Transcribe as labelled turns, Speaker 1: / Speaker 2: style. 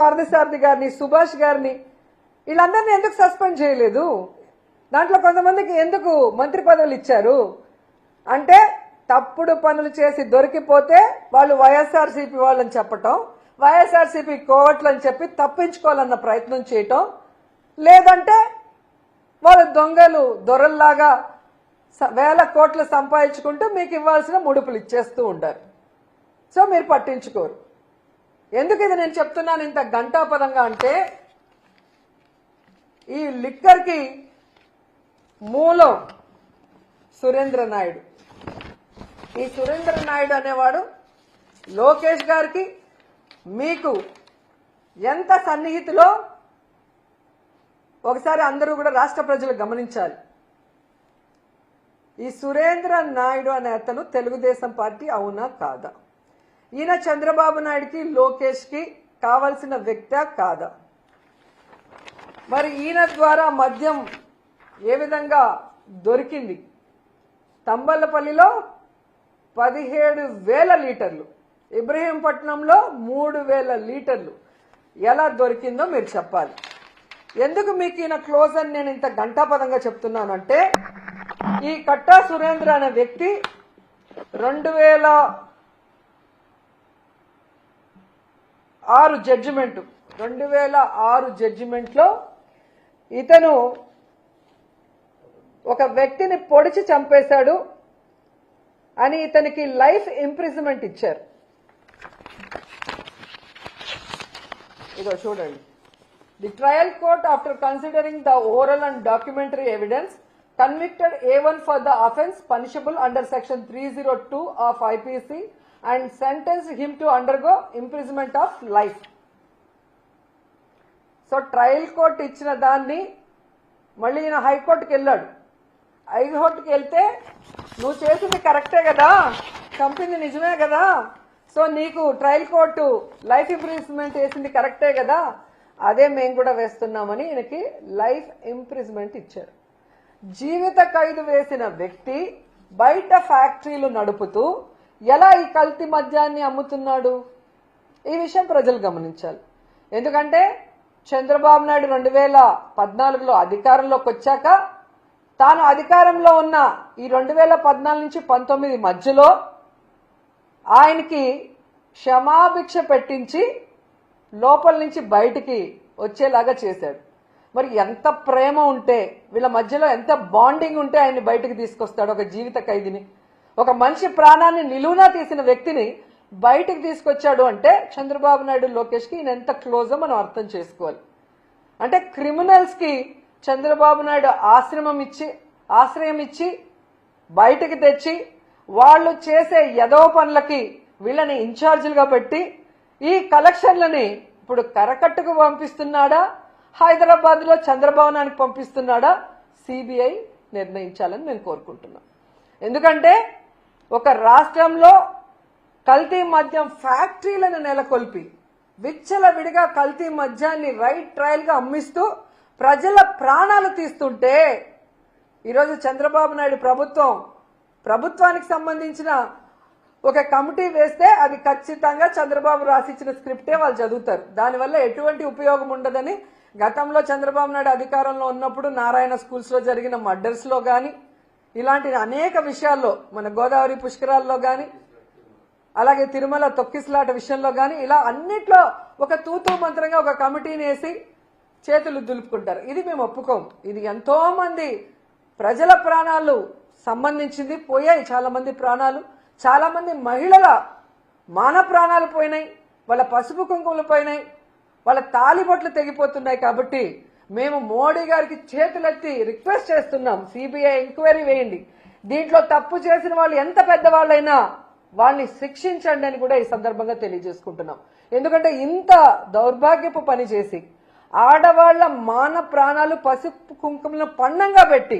Speaker 1: పార్థసారథి గారిని, సుభాష్ గారిని, వీళ్ళందరినీ ఎందుకు సస్పెండ్ చేయలేదు? దాంట్లో కొంతమందికి ఎందుకు మంత్రి పదవులు ఇచ్చారు అంటే తప్పుడు పనులు చేసి దొరికిపోతే వాళ్ళు వైఎస్ఆర్సీపీ వాళ్ళని చెప్పటం, వైఎస్ఆర్సీపీ కోవట్లు అని చెప్పి తప్పించుకోవాలన్న ప్రయత్నం చేయటం, లేదంటే వాళ్ళు దొంగలు దొరల్లాగా వేల కోట్లు సంపాదించుకుంటూ మీకు ఇవ్వాల్సిన ముడుపులు ఇచ్చేస్తూ ఉంటారు. సో మీరు పట్టించుకోరు. ఎందుకు ఇది నేను చెప్తున్నాను ఇంత గంటాపదంగా అంటే ఈ లిక్కర్కి మూలం సురేంద్ర నాయుడు. ఈ సురేంద్ర నాయుడు అనేవాడు లోకేష్ గారికి మీకు ఎంత సన్నిహితులో ఒకసారి అందరూ కూడా రాష్ట్ర ప్రజలు గమనించాలి. ఈ సురేంద్ర నాయుడు అనే అతను తెలుగుదేశం పార్టీ అవునా కాదా? ఈయన చంద్రబాబు నాయుడుకి లోకేష్కి కావాల్సిన వ్యక్తి కాదా? మరి ఈయన ద్వారా మద్యం ఏ విధంగా దొరికింది? తంబలపల్లిలో 17,000 లీటర్లు, ఇబ్రహీంపట్నంలో 3,000 లీటర్లు ఎలా దొరికిందో మీరు చెప్పాలి. ఎందుకు మీకు ఈయన క్లోజ్ అని నేను ఇంత గంటాపదంగా చెప్తున్నానంటే ఈ కట్టా సురేంద్ర అనే వ్యక్తి 2006 జడ్జిమెంట్లో ఇతను ఒక వ్యక్తిని పొడిచి చంపేశాడు అని ఇతనికి లైఫ్ ఇంప్రిజన్మెంట్ ఇచ్చారు. ఇదో చూడండి. The trial court after considering the oral and documentary evidence convicted A1 for the offence punishable under section 302 of IPC and sentenced him to undergo imprisonment of life. So trial court ఇచ్చిన దాన్ని మళ్ళీ ఈయన హైకోర్టుకి వెళ్ళాడు. హైకోర్టుకి వెళ్తే నువ్వు చేసింది కరెక్టే కదా, చంపింది నిజమే కదా, సో నీకు ట్రయల్ కోర్టు లైఫ్ ఇంప్రిజన్మెంట్ వేసింది కరెక్టే కదా, అదే మేము కూడా వేస్తున్నామని ఈయనకి లైఫ్ ఇంప్రిజన్మెంట్ ఇచ్చారు. జీవిత ఖైదు వేసిన వ్యక్తి బయట ఫ్యాక్టరీలు నడుపుతూ ఎలా ఈ కల్తీ మద్యాన్ని అమ్ముతున్నాడు? ఈ విషయం ప్రజలు గమనించాలి. ఎందుకంటే చంద్రబాబు నాయుడు 2014లో అధికారంలోకి వచ్చాక తాను అధికారంలో ఉన్న ఈ 2014 నుంచి 19 మధ్యలో ఆయనకి క్షమాభిక్ష పెట్టించి లోపల నుంచి బయటికి వచ్చేలాగా చేశాడు. మరి ఎంత ప్రేమ ఉంటే వీళ్ళ మధ్యలో ఎంత బాండింగ్ ఉంటే ఆయన్ని బయటకు తీసుకొస్తాడు? ఒక జీవిత ఖైదీని, ఒక మనిషి ప్రాణాన్ని నిలువునా తీసిన వ్యక్తిని బయటకు తీసుకొచ్చాడు అంటే చంద్రబాబు నాయుడు లోకేష్కి ఈయన ఎంత క్లోజో మనం అర్థం చేసుకోవాలి. అంటే క్రిమినల్స్కి చంద్రబాబు నాయుడు ఆశ్రయం ఇచ్చి బయటకు తెచ్చి వాళ్ళు చేసే యదవ పనులకి వీళ్ళని ఇన్ఛార్జీలుగా పెట్టి ఈ కలెక్షన్లని ఇప్పుడు కరకట్టుకు పంపిస్తున్నాడా, హైదరాబాద్లో చంద్రభవనానికి పంపిస్తున్నాడా? సిబిఐ నిర్ణయించాలని నేను కోరుకుంటున్నాను. ఎందుకంటే ఒక రాష్ట్రంలో కల్తీ మద్యం ఫ్యాక్టరీలను నెలకొల్పి విచ్చలవిడిగా కల్తీ మద్యాన్ని రైట్ ట్రయల్గా అమ్మిస్తూ ప్రజల ప్రాణాలు తీస్తుంటే ఈరోజు చంద్రబాబు నాయుడు ప్రభుత్వానికి సంబంధించిన ఒక కమిటీ వేస్తే అది ఖచ్చితంగా చంద్రబాబు రాసిచ్చిన స్క్రిప్టే వాళ్ళు చదువుతారు. దానివల్ల ఎటువంటి ఉపయోగం ఉండదని గతంలో చంద్రబాబు నాయుడు అధికారంలో ఉన్నప్పుడు నారాయణ స్కూల్స్లో జరిగిన మర్డర్స్లో కానీ ఇలాంటి అనేక విషయాల్లో, మన గోదావరి పుష్కరాల్లో కానీ అలాగే తిరుమల తొక్కిసలాట విషయంలో కానీ ఇలా అన్నిట్లో ఒక తూతూ మంత్రంగా ఒక కమిటీని వేసి చేతులు దులుపుకుంటారు. ఇది మేము ఒప్పుకోం. ఇది ఎంతో మంది ప్రజల ప్రాణాలు సంబంధించింది, పోయాయి చాలా మంది ప్రాణాలు, చాలా మంది మహిళల మాన ప్రాణాలు పోయినాయి, వాళ్ళ పసుపు కుంకుమలు పోయినాయి, వాళ్ళ తాలిబొట్లు తెగిపోతున్నాయి. కాబట్టి మేము మోడీ గారికి చేతులెత్తి రిక్వెస్ట్ చేస్తున్నాం, సిబిఐ ఎంక్వైరీ వేయండి, దీంట్లో తప్పు చేసిన వాళ్ళు ఎంత పెద్దవాళ్ళైనా వాళ్ళని శిక్షించండి అని కూడా ఈ సందర్భంగా తెలియజేసుకుంటున్నాం. ఎందుకంటే ఇంత దౌర్భాగ్యపు పని చేసి ఆడవాళ్ల మాన ప్రాణాలు పసుపు కుంకుమలను పణంగా పెట్టి